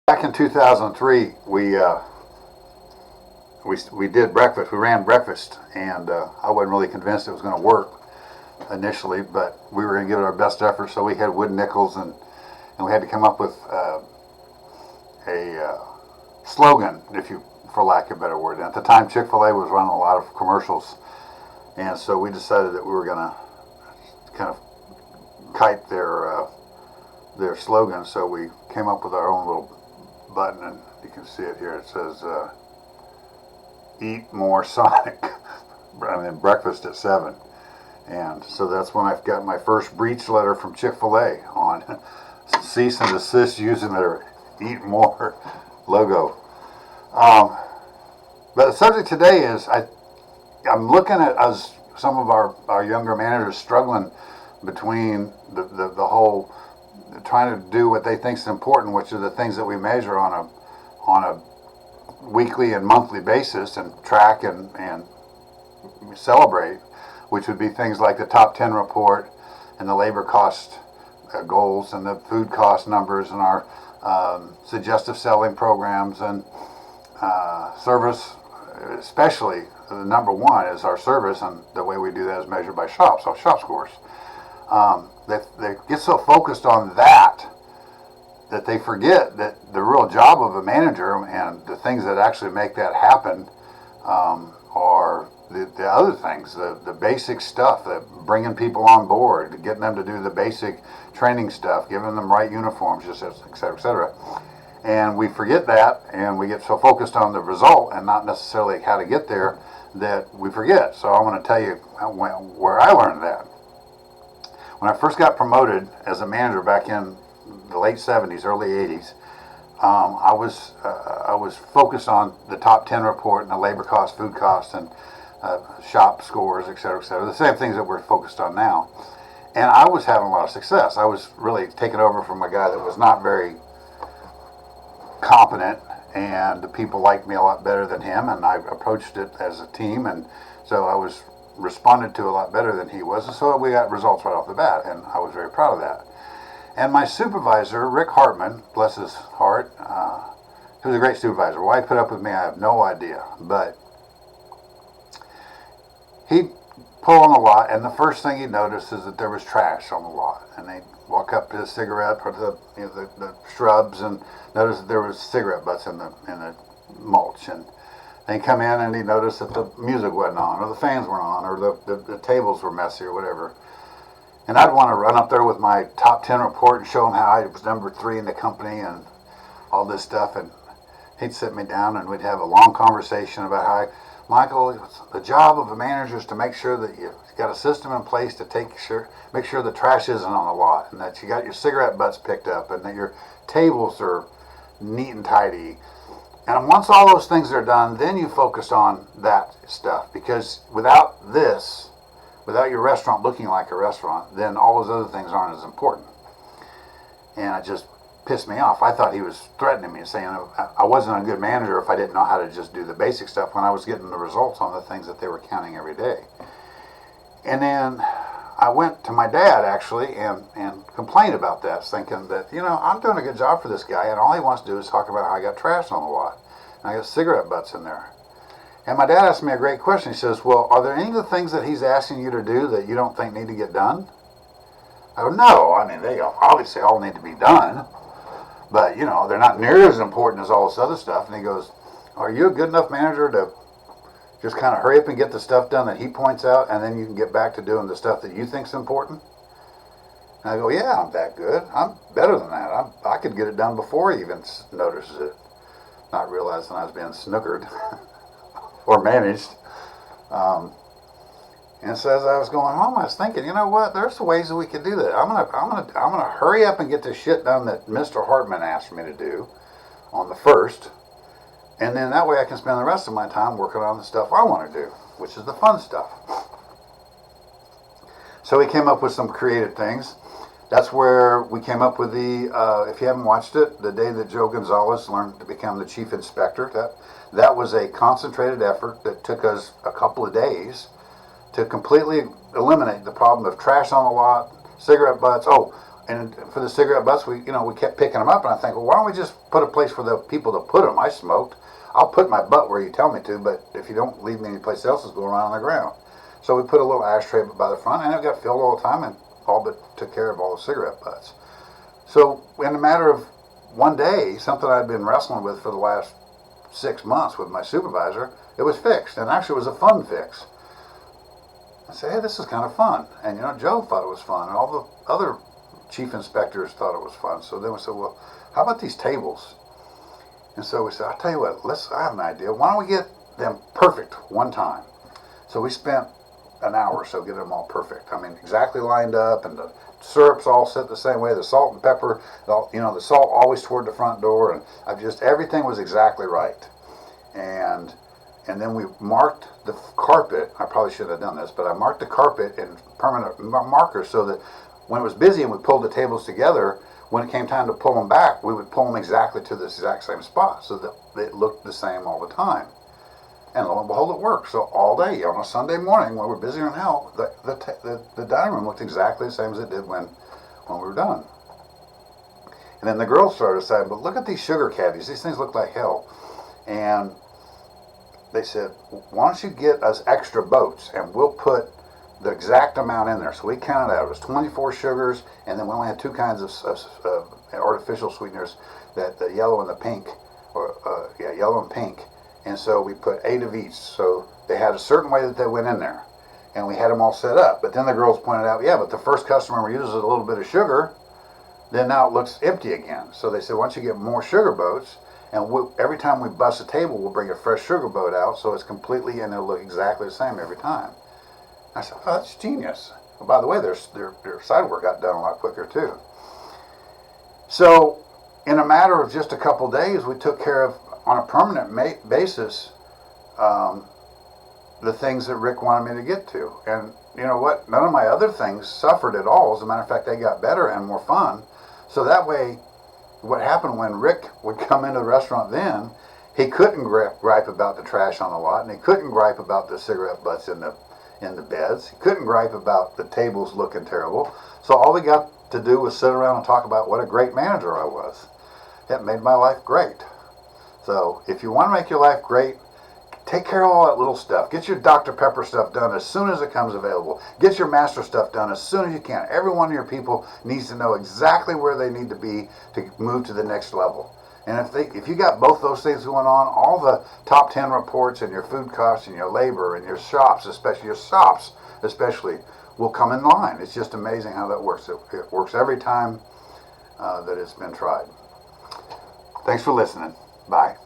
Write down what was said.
Back in 2003, we did breakfast. We ran breakfast, and I wasn't really convinced it was going to work initially, but we were going to give it our best effort. So we had wood nickels, and we had to come up with a slogan, if you, for lack of a better word. And at the time, Chick-fil-A was running a lot of commercials, and so we decided that we were going to kind of kite their slogan. So we came up with our own little button, and you can see it here. It says "Eat More Sonic." I mean, breakfast at 7. And so that's when I got my first breach letter from Chick-fil-A on cease and desist using their "Eat More" logo. But the subject today is I'm looking at us, some of our younger managers struggling between the whole trying to do what they think is important, which are the things that we measure on a weekly and monthly basis and track and celebrate, which would be things like the top 10 report and the labor cost goals and the food cost numbers and our suggestive selling programs and service, especially the number one is our service, and the way we do that is measured by shop scores. They get so focused on that they forget that the real job of a manager and the things that actually make that happen are the other things, the basic stuff, that bringing people on board, getting them to do the basic training stuff, giving them right uniforms, just et cetera, et cetera. And we forget that, and we get so focused on the result and not necessarily how to get there that we forget. So I want to tell you where I learned that. When I first got promoted as a manager back in the late 70s, early 80s, I was focused on the top 10 report and the labor cost, food cost, and shop scores, et cetera, the same things that we're focused on now. And I was having a lot of success. I was really taking over from a guy that was not very competent, and the people liked me a lot better than him, and I approached it as a team, and so I was responded to a lot better than he was, and so we got results right off the bat, and I was very proud of that. And my supervisor, Rick Hartman, bless his heart, he was a great supervisor. Why he put up with me, I have no idea, but he'd pull on the lot, and the first thing he'd notice is that there was trash on the lot, and they'd walk up to the cigarette or the shrubs and notice that there was cigarette butts in the mulch, and they'd come in and he'd notice that the music wasn't on, or the fans weren't on, or the tables were messy or whatever. And I'd want to run up there with my top 10 report and show him how I was number 3 in the company and all this stuff, and he'd sit me down and we'd have a long conversation about how, Michael, the job of a manager is to make sure that you've got a system in place to make sure the trash isn't on the lot, and that you got your cigarette butts picked up, and that your tables are neat and tidy. And once all those things are done, then you focus on that stuff, because without your restaurant looking like a restaurant, then all those other things aren't as important. And it just pissed me off. I thought he was threatening me, saying I wasn't a good manager if I didn't know how to just do the basic stuff when I was getting the results on the things that they were counting every day. And then I went to my dad, actually, and complained about that, thinking that, I'm doing a good job for this guy, and all he wants to do is talk about how I got trash on the lot, and I got cigarette butts in there. And my dad asked me a great question. He says, well, are there any of the things that he's asking you to do that you don't think need to get done? I go, no, I mean, they obviously all need to be done, but, they're not nearly as important as all this other stuff. And he goes, are you a good enough manager to just kind of hurry up and get the stuff done that he points out, and then you can get back to doing the stuff that you think's important? And I go, yeah, I'm that good. I'm better than that. I could get it done before he even notices it, not realizing I was being snookered or managed. And so as I was going home, I was thinking, you know what? There's ways that we could do that. I'm gonna hurry up and get this shit done that Mr. Hartman asked me to do on the first. And then that way I can spend the rest of my time working on the stuff I want to do, which is the fun stuff. So we came up with some creative things. That's where we came up with if you haven't watched it, the day that Joe Gonzalez learned to become the chief inspector, that was a concentrated effort that took us a couple of days to completely eliminate the problem of trash on the lot, cigarette butts. Oh, and for the cigarette butts, we kept picking them up, and I think, well, why don't we just put a place for the people to put them? I smoked. I'll put my butt where you tell me to, but if you don't leave me any place else, it's going around on the ground. So we put a little ashtray by the front, and it got filled all the time, and all but took care of all the cigarette butts. So in a matter of one day, something I'd been wrestling with for the last 6 months with my supervisor, it was fixed, and actually it was a fun fix. I said, hey, this is kind of fun. And, Joe thought it was fun, and all the other chief inspectors thought it was fun. So then we said, well, how about these tables? And so we said, I'll tell you what, I have an idea. Why don't we get them perfect one time? So we spent an hour or so getting them all perfect. I mean, exactly lined up, and the syrups all set the same way, the salt and pepper, the salt always toward the front door, and everything was exactly right. And then we marked the carpet. I probably shouldn't have done this, but I marked the carpet in permanent markers so that when it was busy and we pulled the tables together, when it came time to pull them back, we would pull them exactly to the exact same spot so that it looked the same all the time. And lo and behold, it worked. So all day on a Sunday morning when we're busier than hell, the dining room looked exactly the same as it did when we were done. And then the girls started saying, but look at these sugar caddies. These things look like hell. And they said, why don't you get us extra boats and we'll put the exact amount in there. So we counted out. It was 24 sugars, and then we only had two kinds of artificial sweeteners, the yellow and the pink, yellow and pink. And so we put 8 of each. So they had a certain way that they went in there, and we had them all set up. But then the girls pointed out, yeah, but the first customer uses a little bit of sugar, then now it looks empty again. So they said, why don't you get more sugar boats? And every time we bust a table, we'll bring a fresh sugar boat out, so it's completely, and it'll look exactly the same every time. I said, oh, that's genius. Well, by the way, their side work got done a lot quicker, too. So in a matter of just a couple days, we took care of, on a permanent basis, the things that Rick wanted me to get to. And you know what? None of my other things suffered at all. As a matter of fact, they got better and more fun. So that way, what happened when Rick would come into the restaurant then, he couldn't gripe about the trash on the lot, and he couldn't gripe about the cigarette butts in the beds. He couldn't gripe about the tables looking terrible. So all we got to do was sit around and talk about what a great manager I was. It made my life great. So if you want to make your life great, take care of all that little stuff. Get your Dr. Pepper stuff done as soon as it comes available. Get your master stuff done as soon as you can. Every one of your people needs to know exactly where they need to be to move to the next level. And if you got both those things going on, all the top 10 reports and your food costs and your labor and your shops, especially will come in line. It's just amazing how that works. It works every time that it's been tried. Thanks for listening. Bye.